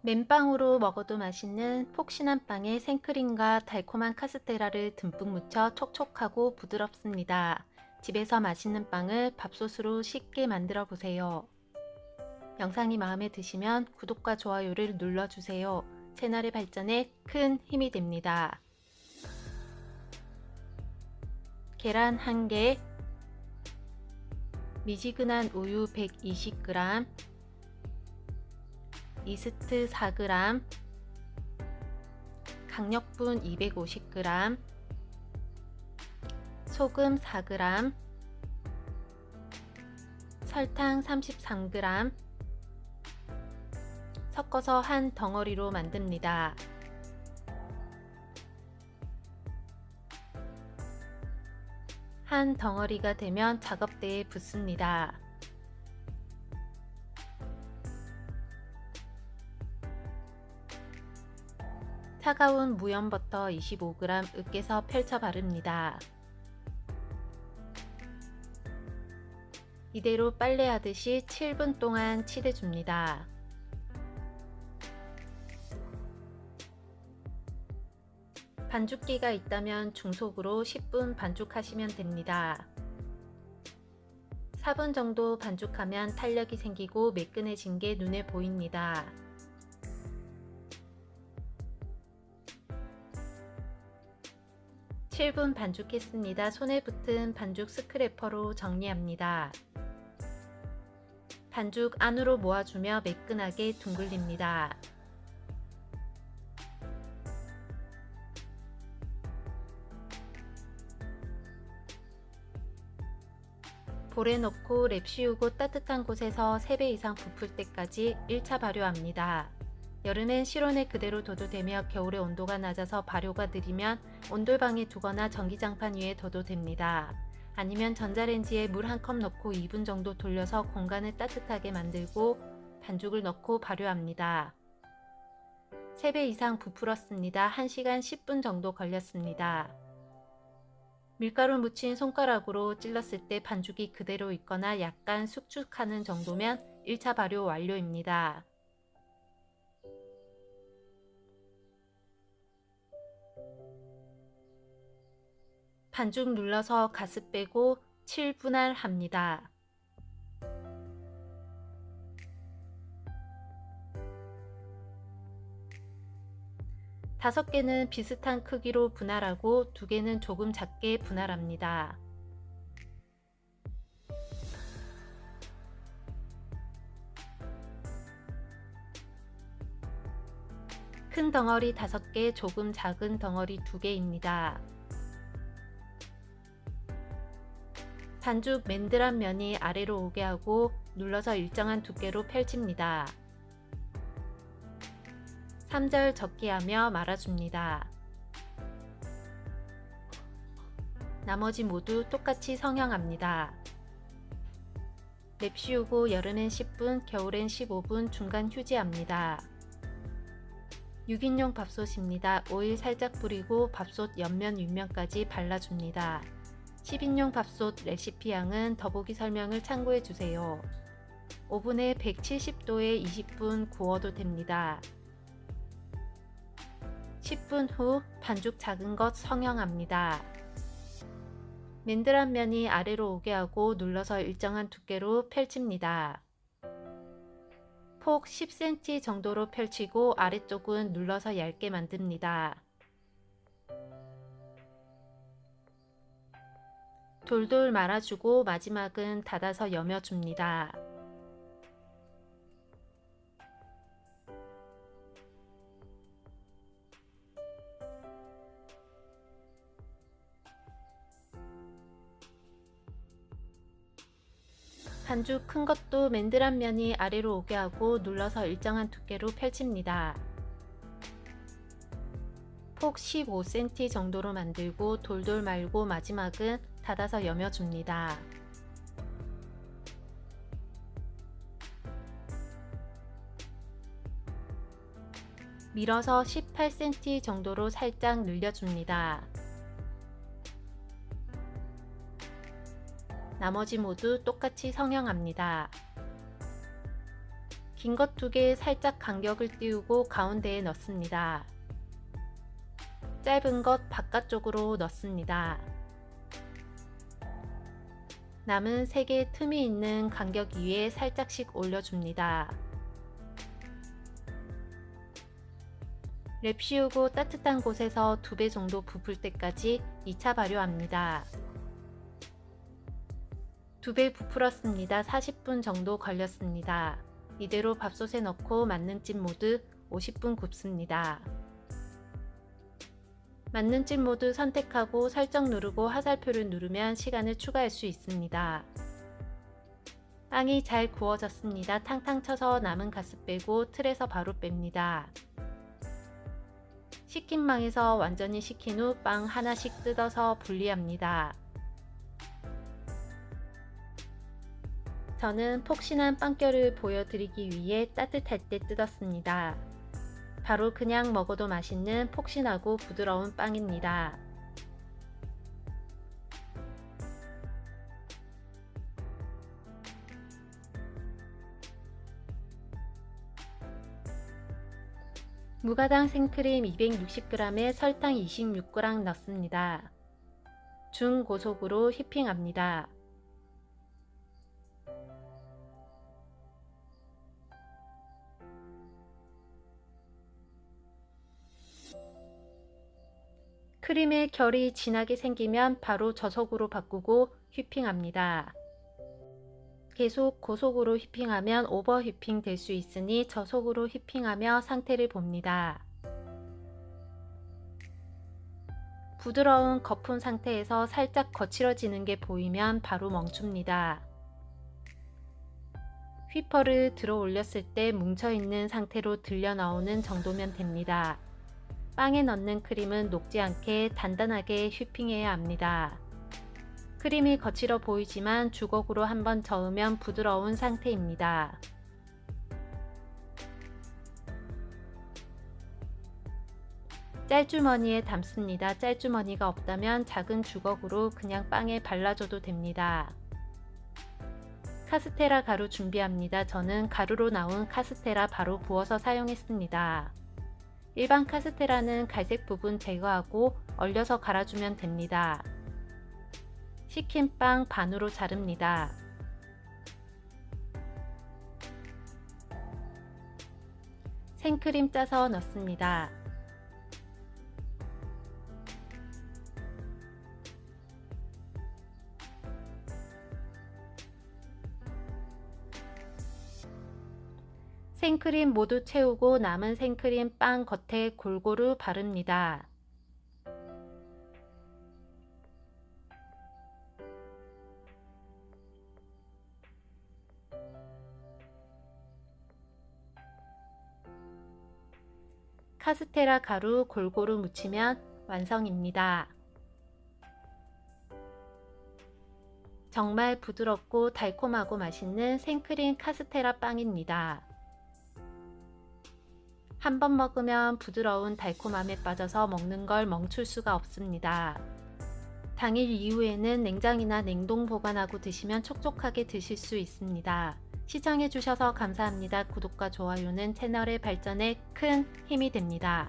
맨빵으로 먹어도 맛있는 폭신한 빵에 생크림과 달콤한 카스테라를 듬뿍 묻혀 촉촉하고 부드럽습니다. 집에서 맛있는 빵을 밥솥으로 쉽게 만들어 보세요. 영상이 마음에 드시면 구독과 좋아요를 눌러주세요. 채널의 발전에 큰 힘이 됩니다. 계란 1개, 미지근한 우유 120g, 이스트 4g, 강력분 250g, 소금 4g, 설탕 33g, 섞어서 한 덩어리로 만듭니다. 한 덩어리가 되면 작업대에 붓습니다. 차가운 무염버터 25g 으깨서 펼쳐 바릅니다. 이대로 빨래하듯이 7분 동안 칠해줍니다. 반죽기가 있다면 중속으로 10분 반죽하시면 됩니다. 4분 정도 반죽하면 탄력이 생기고 매끈해진 게 눈에 보입니다. (7분) 반죽했습니다. 손에 붙은 반죽 스크래퍼로 정리합니다. 반죽 안으로 모아주며 매끈하게 둥글립니다. 볼에 넣고 랩 씌우고 따뜻한 곳에서 3배 이상 부풀 때까지 1차 발효합니다. 여름엔 실온에 그대로 둬도 되며 겨울에 온도가 낮아서 발효가 느리면 온돌방에 두거나 전기장판 위에 둬도 됩니다. 아니면 전자레인지에 물 1컵 넣고 2분 정도 돌려서 공간을 따뜻하게 만들고 반죽을 넣고 발효합니다. 3배 이상 부풀었습니다. 1시간 10분 정도 걸렸습니다. 밀가루 묻힌 손가락으로 찔렀을 때 반죽이 그대로 있거나 약간 숙축하는 정도면 1차 발효 완료입니다. 반죽 눌러서 가스 빼고 7분할 합니다. 다섯 개는 비슷한 크기로 분할하고 2개는 조금 작게 분할합니다. 큰 덩어리 5개, 조금 작은 덩어리 2개입니다. 반죽 맨들한 면이 아래로 오게 하고 눌러서 일정한 두께로 펼칩니다. 3절 적게 하며 말아줍니다. 나머지 모두 똑같이 성형합니다. 랩 씌우고 여름엔 10분, 겨울엔 15분 중간 휴지합니다. 6인용 밥솥입니다. 오일 살짝 뿌리고 밥솥 옆면 윗면까지 발라줍니다. 10인용 밥솥 레시피양은 더보기 설명을 참고해주세요. 오븐에 170도에 20분 구워도 됩니다. 10분 후 반죽 작은 것 성형합니다. 맨들한 면이 아래로 오게 하고 눌러서 일정한 두께로 펼칩니다. 폭 10cm 정도로 펼치고 아래쪽은 눌러서 얇게 만듭니다. 돌돌 말아주고 마지막은 닫아서 여며줍니다. 반죽 큰 것도 맨들한 면이 아래로 오게 하고 눌러서 일정한 두께로 펼칩니다. 폭 15cm 정도로 만들고 돌돌 말고 마지막은 닫아서 여며줍니다. 밀어서 18cm 정도로 살짝 늘려줍니다. 나머지 모두 똑같이 성형합니다. 긴 것 2개 살짝 간격을 띄우고 가운데에 넣습니다. 짧은 것 바깥쪽으로 넣습니다. 남은 3개 틈이 있는 간격 위에 살짝씩 올려줍니다. 랩 씌우고 따뜻한 곳에서 2배 정도 부풀 때까지 2차 발효합니다. 2배 부풀었습니다. 40분 정도 걸렸습니다. 이대로 밥솥에 넣고 맞는 찜 모드 50분 굽습니다. 맞는 찜 모드 선택하고 설정 누르고 화살표를 누르면 시간을 추가할 수 있습니다. 빵이 잘 구워졌습니다. 탕탕 쳐서 남은 가스 빼고 틀에서 바로 뺍니다. 식힌 빵에서 완전히 식힌 후 빵 하나씩 뜯어서 분리합니다. 저는 폭신한 빵결을 보여드리기 위해 따뜻할 때 뜯었습니다. 바로 그냥 먹어도 맛있는 폭신하고 부드러운 빵입니다. 무가당 생크림 260g에 설탕 26g 넣습니다. 중고속으로 휘핑합니다. 크림의 결이 진하게 생기면 바로 저속으로 바꾸고 휘핑합니다. 계속 고속으로 휘핑하면 오버 휘핑 될 수 있으니 저속으로 휘핑하며 상태를 봅니다. 부드러운 거품 상태에서 살짝 거칠어지는 게 보이면 바로 멈춥니다. 휘퍼를 들어 올렸을 때 뭉쳐있는 상태로 들려 나오는 정도면 됩니다. 빵에 넣는 크림은 녹지 않게 단단하게 휘핑해야 합니다. 크림이 거칠어 보이지만 주걱으로 한번 저으면 부드러운 상태입니다. 짤주머니에 담습니다. 짤주머니가 없다면 작은 주걱으로 그냥 빵에 발라줘도 됩니다. 카스테라 가루 준비합니다. 저는 가루로 나온 카스테라 바로 부어서 사용했습니다. 일반 카스테라는 갈색 부분 제거하고 얼려서 갈아주면 됩니다. 식힌 빵 반으로 자릅니다. 생크림 짜서 넣습니다. 생크림 모두 채우고 남은 생크림 빵 겉에 골고루 바릅니다. 카스테라 가루 골고루 묻히면 완성입니다. 정말 부드럽고 달콤하고 맛있는 생크림 카스테라 빵입니다. 한번 먹으면 부드러운 달콤함에 빠져서 먹는 걸 멈출 수가 없습니다. 당일 이후에는 냉장이나 냉동 보관하고 드시면 촉촉하게 드실 수 있습니다. 시청해주셔서 감사합니다. 구독과 좋아요는 채널의 발전에 큰 힘이 됩니다.